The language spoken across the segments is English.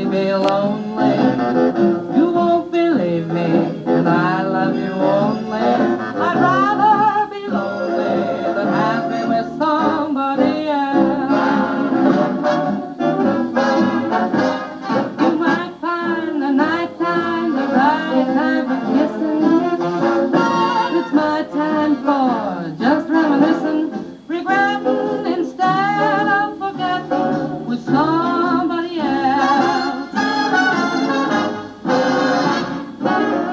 me be lonely. You won't believe me, and I love you only. I'd rather be lonely than happy with somebody else. You might find the night time the right time for kissing, but it's my time for just reminiscing, regretting instead of forgetting with somebody else.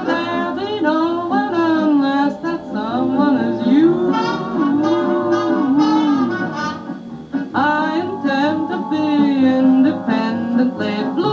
There'll be no one unless that someone is you. I intend to be independently blue.